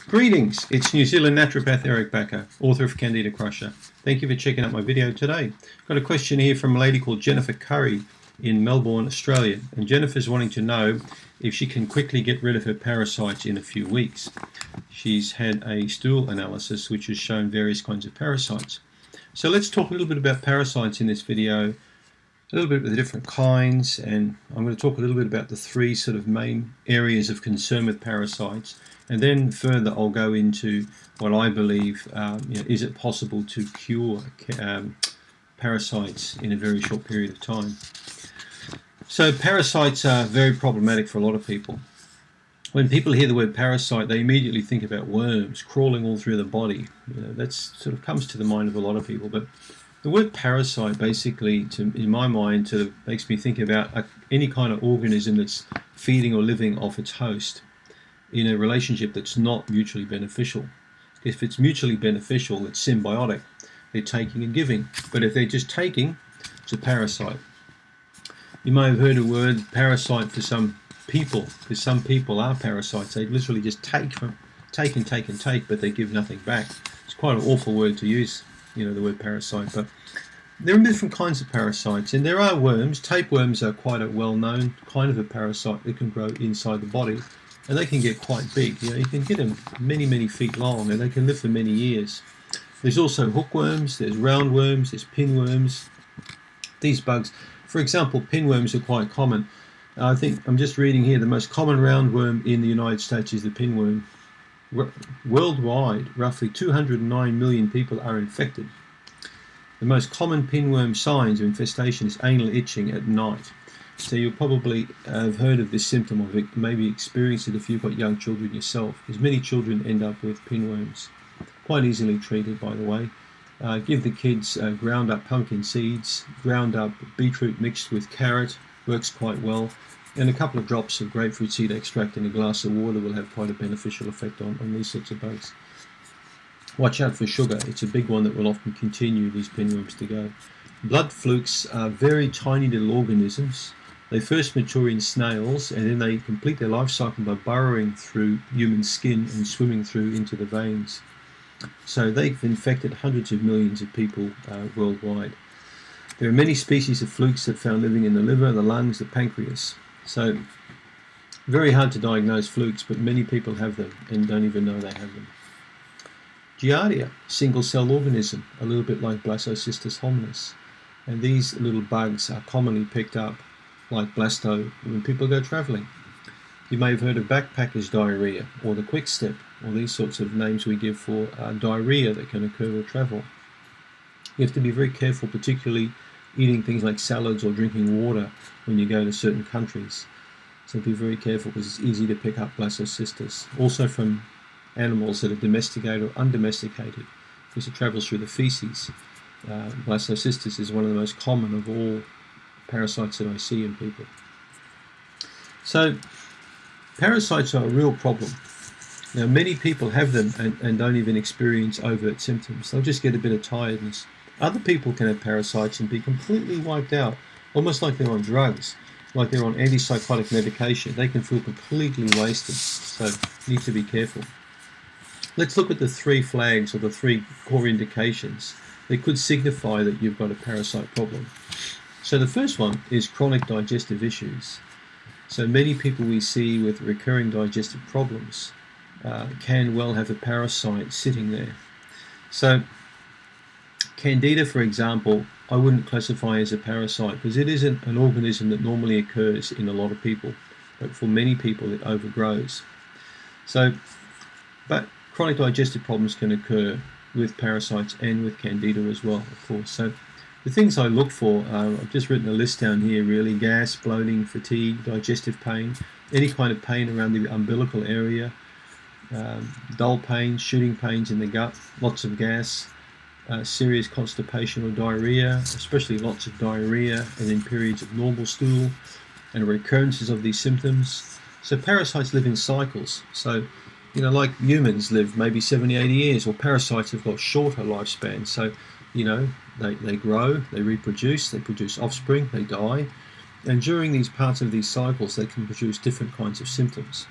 Greetings, it's New Zealand naturopath Eric Bakker, author of Candida Crusher. Thank you for checking out my video today. Got a question here from a lady called Jennifer Curry in Melbourne, Australia. And Jennifer's wanting to know if she can quickly get rid of her parasites in a few weeks. She's had a stool analysis which has shown various kinds of parasites. So let's talk a little bit about parasites in this video, a little bit of the different kinds, and I'm going to talk a little bit about the three sort of main areas of concern with parasites. And then further, I'll go into what I believe, is it possible to cure parasites in a very short period of time. So parasites are very problematic for a lot of people. When people hear the word parasite, they immediately think about worms crawling all through the body. That sort of comes to the mind of a lot of people. But the word parasite basically, in my mind, sort of makes me think about any kind of organism that's feeding or living off its host in a relationship that's not mutually beneficial. If it's mutually beneficial, it's symbiotic. They're taking and giving. But if they're just taking, it's a parasite. You may have heard the word parasite for some people, because some people are parasites. They literally just take, but they give nothing back. It's quite an awful word to use, the word parasite. But there are different kinds of parasites, and there are worms. Tapeworms are quite a well-known kind of a parasite that can grow inside the body. And they can get quite big. You can get them many, many feet long, and they can live for many years. There's also hookworms, there's roundworms, there's pinworms. These bugs, for example, pinworms are quite common. I think I'm just reading here, the most common roundworm in the United States is the pinworm. Worldwide, roughly 209 million people are infected. The most common pinworm signs of infestation is anal itching at night. So you'll probably have heard of this symptom, or maybe experienced it if you've got young children yourself, because many children end up with pinworms. Quite easily treated, by the way. Give the kids ground up pumpkin seeds, ground up beetroot mixed with carrot, works quite well, and a couple of drops of grapefruit seed extract in a glass of water will have quite a beneficial effect on these sorts of bugs. Watch out for sugar. It's a big one that will often continue these pinworms to go. Blood flukes are very tiny little organisms. They first mature in snails, and then they complete their life cycle by burrowing through human skin and swimming through into the veins. So they've infected hundreds of millions of people worldwide. There are many species of flukes that are found living in the liver, the lungs, the pancreas. So very hard to diagnose flukes, but many people have them and don't even know they have them. Giardia, single-cell organism, a little bit like Blastocystis hominis. And these little bugs are commonly picked up like blasto when people go travelling. You may have heard of backpackers diarrhea, or the quick step, or these sorts of names we give for diarrhea that can occur with travel. You have to be very careful, particularly eating things like salads or drinking water when you go to certain countries. So be very careful, because it's easy to pick up blastocystis. Also from animals that are domesticated or undomesticated, because it travels through the feces. Blastocystis is one of the most common of all parasites that I see in people. So parasites are a real problem. Now many people have them and don't even experience overt symptoms. They'll just get a bit of tiredness. Other people can have parasites and be completely wiped out, almost like they're on drugs, like they're on antipsychotic medication. They can feel completely wasted, so need to be careful. Let's look at the three flags, or the three core indications that could signify that you've got a parasite problem. So the first one is chronic digestive issues. So many people we see with recurring digestive problems can well have a parasite sitting there. So Candida, for example, I wouldn't classify as a parasite, because it isn't an organism that normally occurs in a lot of people, but for many people it overgrows. But chronic digestive problems can occur with parasites and with Candida as well, of course. So the things I look for, I've just written a list down here really: gas, bloating, fatigue, digestive pain, any kind of pain around the umbilical area, dull pains, shooting pains in the gut, lots of gas, serious constipation or diarrhea, especially lots of diarrhea, and then periods of normal stool, and recurrences of these symptoms. So parasites live in cycles. So like humans live maybe 70, 80 years, or parasites have got shorter lifespans. So they grow, they reproduce, they produce offspring, they die, and during these parts of these cycles they can produce different kinds of symptoms.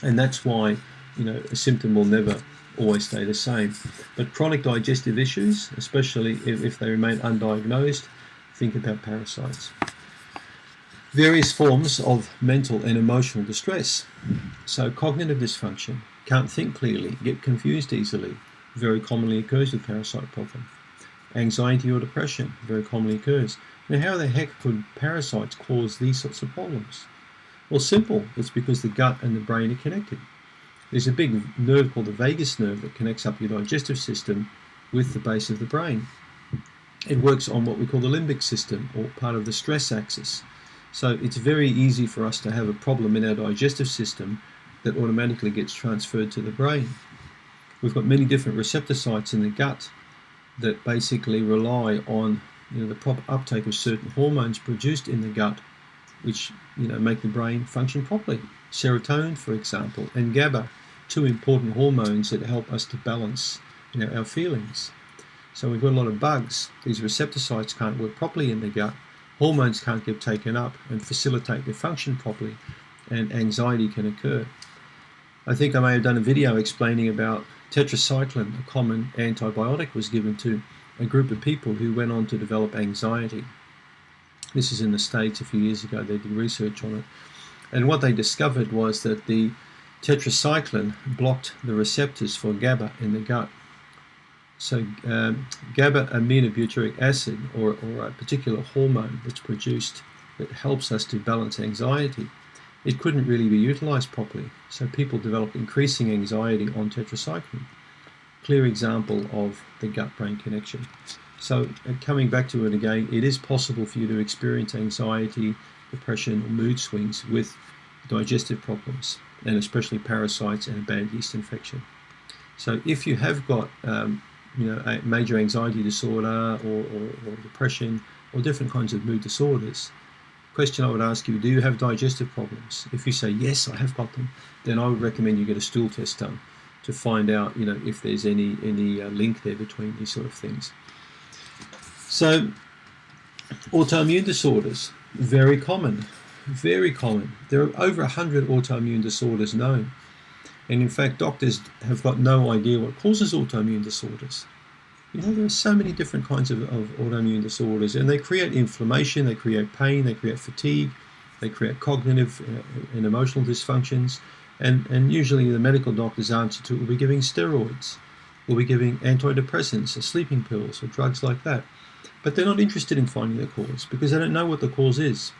And that's why a symptom will never always stay the same. But chronic digestive issues, especially if they remain undiagnosed, think about parasites. Various forms of mental and emotional distress. So cognitive dysfunction, can't think clearly, get confused easily, very commonly occurs with parasite problem. Anxiety or depression, very commonly occurs. Now how the heck could parasites cause these sorts of problems? Well, simple. It's because the gut and the brain are connected. There's a big nerve called the vagus nerve that connects up your digestive system with the base of the brain. It works on what we call the limbic system, or part of the stress axis. So it's very easy for us to have a problem in our digestive system that automatically gets transferred to the brain. We've got many different receptor sites in the gut that basically rely on the proper uptake of certain hormones produced in the gut, which make the brain function properly. Serotonin, for example, and GABA, two important hormones that help us to balance our feelings. So we've got a lot of bugs. These receptor sites can't work properly in the gut. Hormones can't get taken up and facilitate their function properly, and anxiety can occur. I think I may have done a video explaining about tetracycline, a common antibiotic was given to a group of people who went on to develop anxiety. This is in the States a few years ago. They did research on it. And what they discovered was that the tetracycline blocked the receptors for GABA in the gut. So GABA aminobutyric acid, or a particular hormone that's produced that helps us to balance anxiety, it couldn't really be utilized properly. So people developed increasing anxiety on tetracycline. Clear example of the gut-brain connection. So coming back to it again, it is possible for you to experience anxiety, depression, or mood swings with digestive problems, and especially parasites and a bad yeast infection. So if you have got a major anxiety disorder or depression or different kinds of mood disorders, question I would ask you, do you have digestive problems? If you say yes, I have got them, then I would recommend you get a stool test done to find out if there's any link there between these sort of things. So autoimmune disorders, very common, very common. There are over 100 autoimmune disorders known, and in fact doctors have got no idea what causes autoimmune disorders. There are so many different kinds of autoimmune disorders, and they create inflammation, they create pain, they create fatigue, they create cognitive and emotional dysfunctions, and usually the medical doctor's answer to it will be giving steroids, will be giving antidepressants or sleeping pills or drugs like that. But they're not interested in finding the cause because they don't know what the cause is.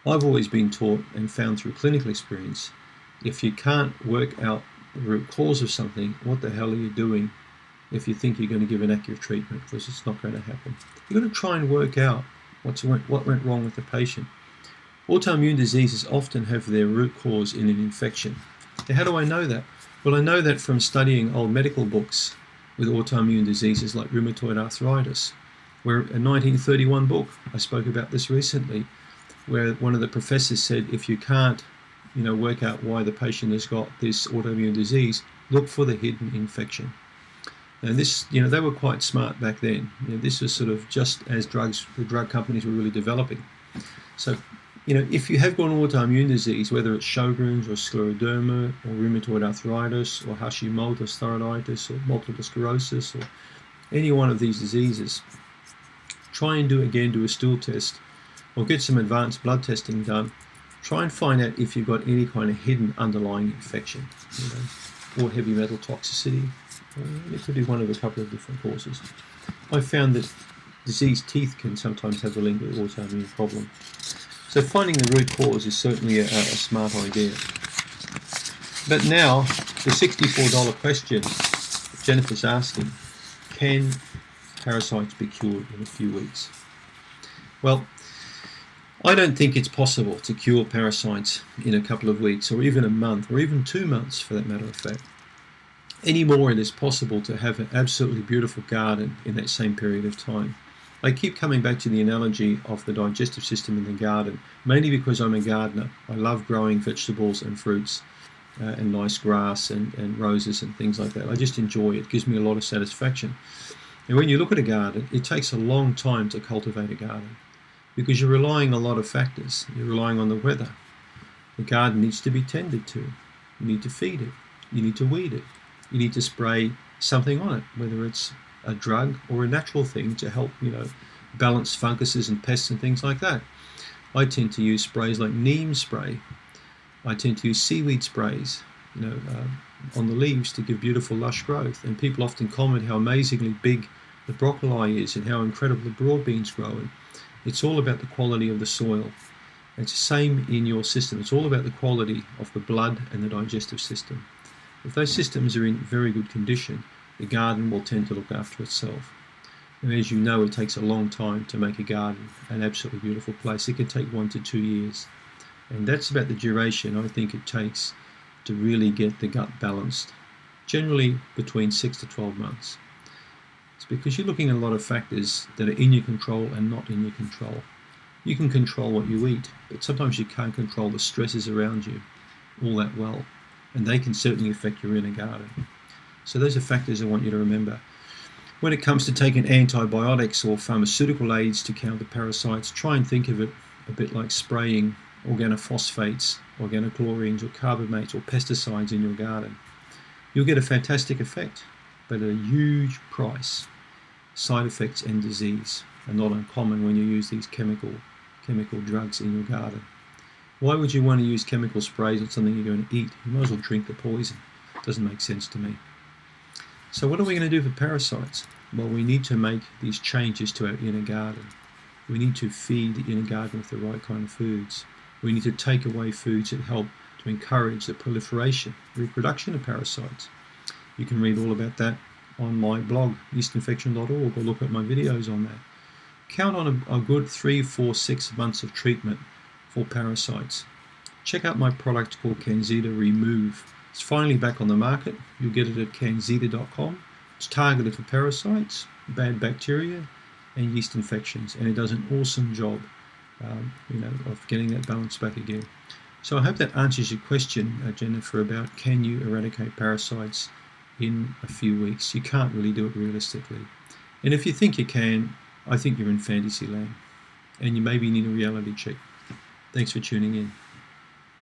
I've always been taught and found through clinical experience, if you can't work out the root cause of something, what the hell are you doing if you think you're going to give an accurate treatment? Because it's not going to happen. You've got to try and work out what went wrong with the patient. Autoimmune diseases often have their root cause in an infection. Now, how do I know that? Well, I know that from studying old medical books with autoimmune diseases like rheumatoid arthritis, where a 1931 book, I spoke about this recently, where one of the professors said, if you can't work out why the patient has got this autoimmune disease, look for the hidden infection. And this, they were quite smart back then. This was sort of just as the drug companies were really developing. So, if you have got an autoimmune disease, whether it's Sjogren's or scleroderma or rheumatoid arthritis or Hashimoto's thyroiditis or multiple sclerosis or any one of these diseases, try and do a stool test or get some advanced blood testing done. Try and find out if you've got any kind of hidden underlying infection, or heavy metal toxicity. It could be one of a couple of different causes. I found that diseased teeth can sometimes have a link with autoimmune problem. So finding the root cause is certainly a smart idea. But now, the $64 question Jennifer's asking, can parasites be cured in a few weeks? Well, I don't think it's possible to cure parasites in a couple of weeks, or even a month, or even 2 months for that matter of fact. Anymore, it is possible to have an absolutely beautiful garden in that same period of time. I keep coming back to the analogy of the digestive system in the garden, mainly because I'm a gardener. I love growing vegetables and fruits and nice grass and roses and things like that. I just enjoy it. It gives me a lot of satisfaction. And when you look at a garden, it takes a long time to cultivate a garden because you're relying on a lot of factors. You're relying on the weather. The garden needs to be tended to. You need to feed it. you need to weed it. You need to spray something on it, whether it's a drug or a natural thing to help, balance funguses and pests and things like that. I tend to use sprays like neem spray. I tend to use seaweed sprays, on the leaves to give beautiful lush growth. And people often comment how amazingly big the broccoli is and how incredible the broad beans grow. And it's all about the quality of the soil. It's the same in your system. It's all about the quality of the blood and the digestive system. If those systems are in very good condition, the garden will tend to look after itself. And as you know, it takes a long time to make a garden an absolutely beautiful place. It can take 1 to 2 years. And that's about the duration I think it takes to really get the gut balanced, generally between 6 to 12 months. It's because you're looking at a lot of factors that are in your control and not in your control. You can control what you eat, but sometimes you can't control the stresses around you all that well, and they can certainly affect your inner garden. So those are factors I want you to remember. When it comes to taking antibiotics or pharmaceutical aids to counter parasites, try and think of it a bit like spraying organophosphates, organochlorines or carbamates or pesticides in your garden. You'll get a fantastic effect, but at a huge price. Side effects and disease are not uncommon when you use these chemical drugs in your garden. Why would you want to use chemical sprays on something you're going to eat? You might as well drink the poison. It doesn't make sense to me. So what are we going to do for parasites? Well, we need to make these changes to our inner garden. We need to feed the inner garden with the right kind of foods. We need to take away foods that help to encourage the proliferation, reproduction of parasites. You can read all about that on my blog, yeastinfection.org, or look at my videos on that. Count on a good 3, 4, 6 months of treatment for parasites. Check out my product called Candida Remove. It's finally back on the market. You'll get it at candida.com. It's targeted for parasites, bad bacteria, and yeast infections, and it does an awesome job, of getting that balance back again. So I hope that answers your question, Jennifer, about can you eradicate parasites in a few weeks. You can't really do it realistically. And if you think you can, I think you're in fantasy land, and you maybe need a reality check. Thanks for tuning in.